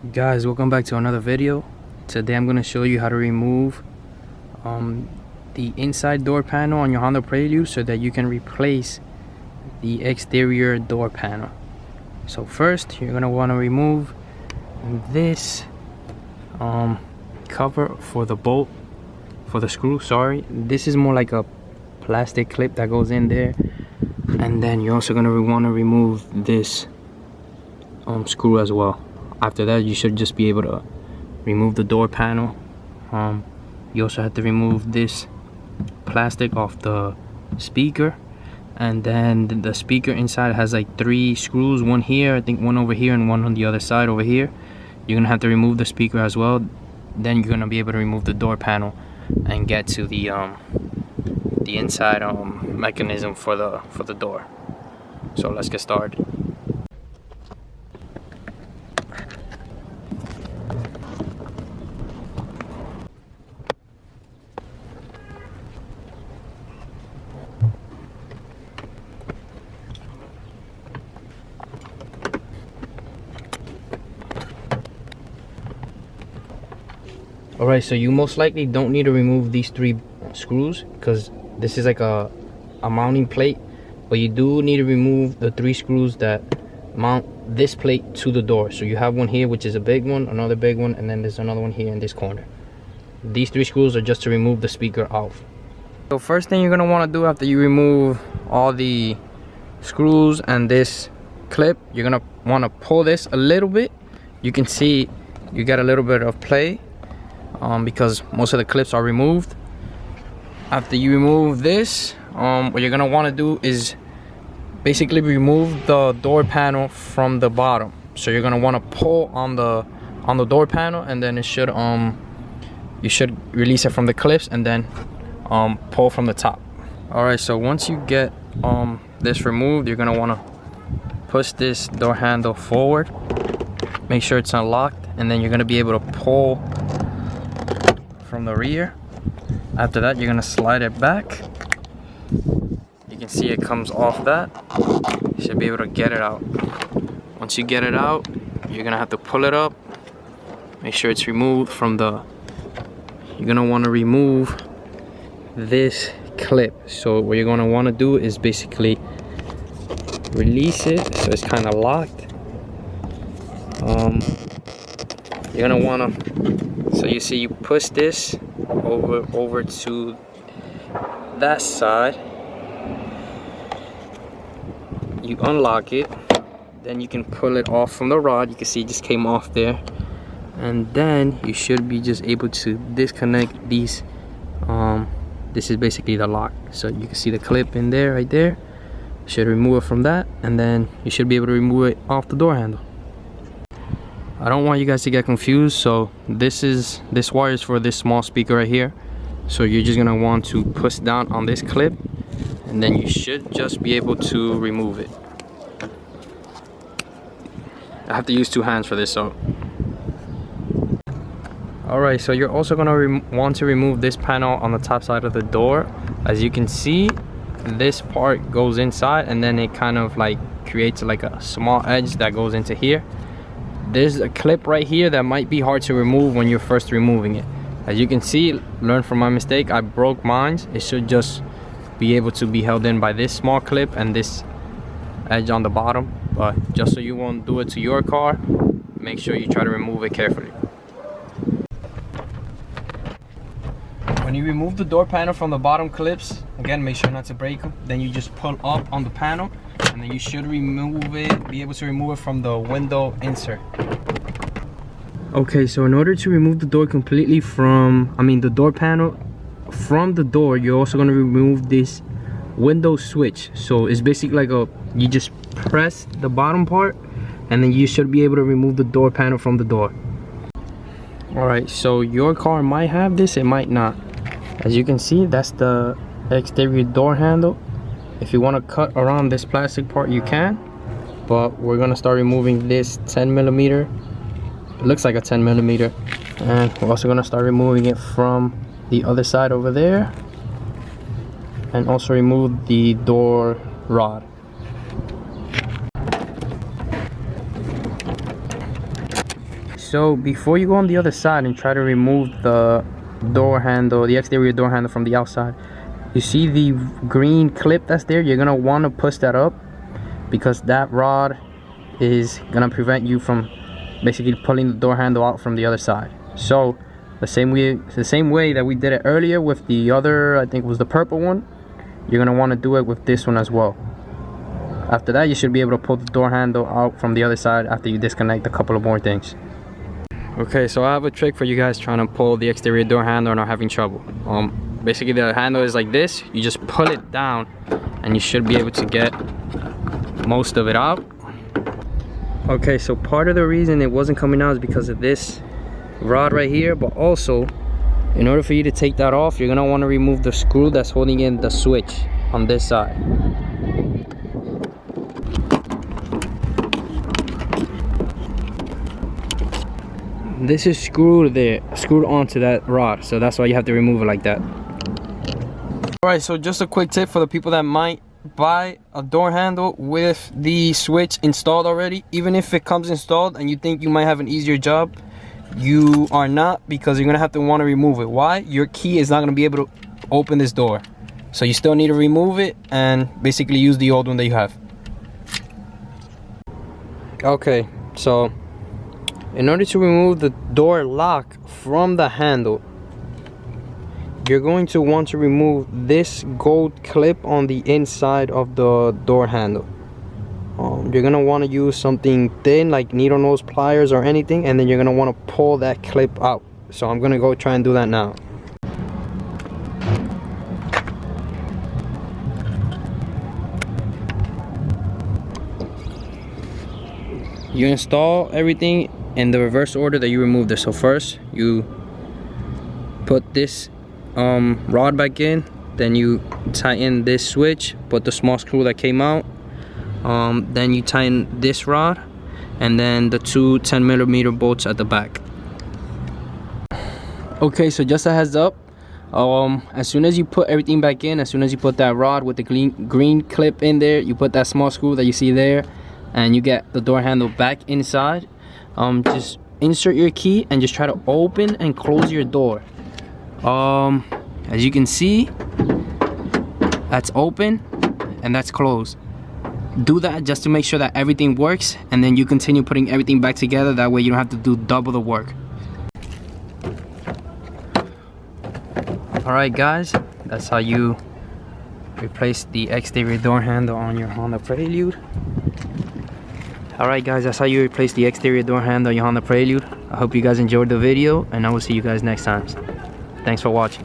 Guys, welcome back to another video. Today I'm going to show you how to remove the inside door panel on your Honda Prelude so that you can replace the exterior door panel. So first you're going to want to remove this cover for the bolt, for the screw, sorry. This is more like a plastic clip that goes in there, and then you're also going to want to remove this screw as well. After that, you should just be able to remove the door panel. You also have to remove this plastic off the speaker, and then the speaker inside has like 3 screws, one here, I think one over here, and one on the other side over here. You're gonna have to remove the speaker as well. Then you're gonna be able to remove the door panel and get to the inside mechanism for the door. So let's get started. Alright, so you most likely don't need to remove these 3 screws because this is like a mounting plate, but you do need to remove the 3 screws that mount this plate to the door. So you have one here, which is a big one, another big one, and then there's another one here in this corner. These 3 screws are just to remove the speaker off. So first thing you're going to want to do after you remove all the screws and this clip, you're going to want to pull this a little bit. You can see you got a little bit of play because most of the clips are removed. After you remove this, what you're going to want to do is basically remove the door panel from the bottom. So you're going to want to pull on the door panel, and then it should you should release it from the clips and then pull from the top. Alright, so once you get this removed, you're going to want to push this door handle forward, make sure it's unlocked, and then you're going to be able to pull from the rear. After that, you're going to slide it back. You can see it comes off that. You should be able to get it out. Once you get it out, you're going to have to pull it up, make sure it's removed from the... You're going to want to remove this clip. So what you're going to want to do is basically release it so it's kind of locked. You're going to want to... So you see, you push this over to that side, you unlock it, then you can pull it off from the rod. You can see it just came off there, and then you should be just able to disconnect these. This is basically the lock, so you can see the clip in there, right there. You should remove it from that, and then you should be able to remove it off the door handle. I don't want you guys to get confused, so this wire is for this small speaker right here. So you're just gonna want to push down on this clip, and then you should just be able to remove it. I have to use 2 hands for this, so. Alright, so you're also gonna want to remove this panel on the top side of the door. As you can see, this part goes inside, and then it kind of like creates like a small edge that goes into here. There's a clip right here that might be hard to remove when you're first removing it. As you can see, learn from my mistake, I broke mine. It should just be able to be held in by this small clip and this edge on the bottom. But just so you won't do it to your car, make sure you try to remove it carefully. When you remove the door panel from the bottom clips, again, make sure not to break them. Then you just pull up on the panel, and then you should remove it, be able to remove it from the window insert. Okay, so in order to remove the door completely from, the door panel from the door, you're also going to remove this window switch. So it's basically like you just press the bottom part, and then you should be able to remove the door panel from the door. Alright, so your car might have this, it might not. As you can see, that's the exterior door handle. If you want to cut around this plastic part, you can, but we're going to start removing this 10mm. It looks like a 10mm, and we're also going to start removing it from the other side over there, and also remove the door rod. so before you go on the other side and try to remove the door handle, the exterior door handle from the outside, you see the green clip that's there? You're gonna want to push that up, because that rod is gonna prevent you from basically pulling the door handle out from the other side. So the same way that we did it earlier with the other, I think it was the purple one, you're gonna want to do it with this one as well. After that, you should be able to pull the door handle out from the other side after you disconnect a couple of more things. Okay, so I have a trick for you guys trying to pull the exterior door handle and are having trouble. Basically the handle is like this. You just pull it down and you should be able to get most of it out. Okay, so part of the reason it wasn't coming out is because of this rod right here, but also in order for you to take that off, you're gonna want to remove the screw that's holding in the switch on this side. This is screwed onto that rod, so that's why you have to remove it like that. Alright, so just a quick tip for the people that might buy a door handle with the switch installed already. Even if it comes installed and you think you might have an easier job, you are not, because you're gonna have to want to remove it. Why? Your key is not gonna be able to open this door, so you still need to remove it and basically use the old one that you have. Okay, so in order to remove the door lock from the handle, you're going to want to remove this gold clip on the inside of the door handle. You're gonna want to use something thin like needle nose pliers or anything, and then you're gonna want to pull that clip out. So I'm gonna go try and do that now. You install everything in the reverse order that you removed it. So first you put this rod back in, then you tighten this switch, put the small screw that came out, then you tighten this rod, and then the two 10mm bolts at the back. Okay, so just a heads up, as soon as you put everything back in, as soon as you put that rod with the green clip in there, you put that small screw that you see there, and you get the door handle back inside, just insert your key and just try to open and close your door. As you can see, that's open and that's closed. Do that just to make sure that everything works, and then you continue putting everything back together. That way you don't have to do double the work. Alright guys, that's how you replace the exterior door handle on your Honda Prelude. Alright guys, that's how you replace the exterior door handle on your Honda Prelude. I hope you guys enjoyed the video, and I will see you guys next time. Thanks for watching.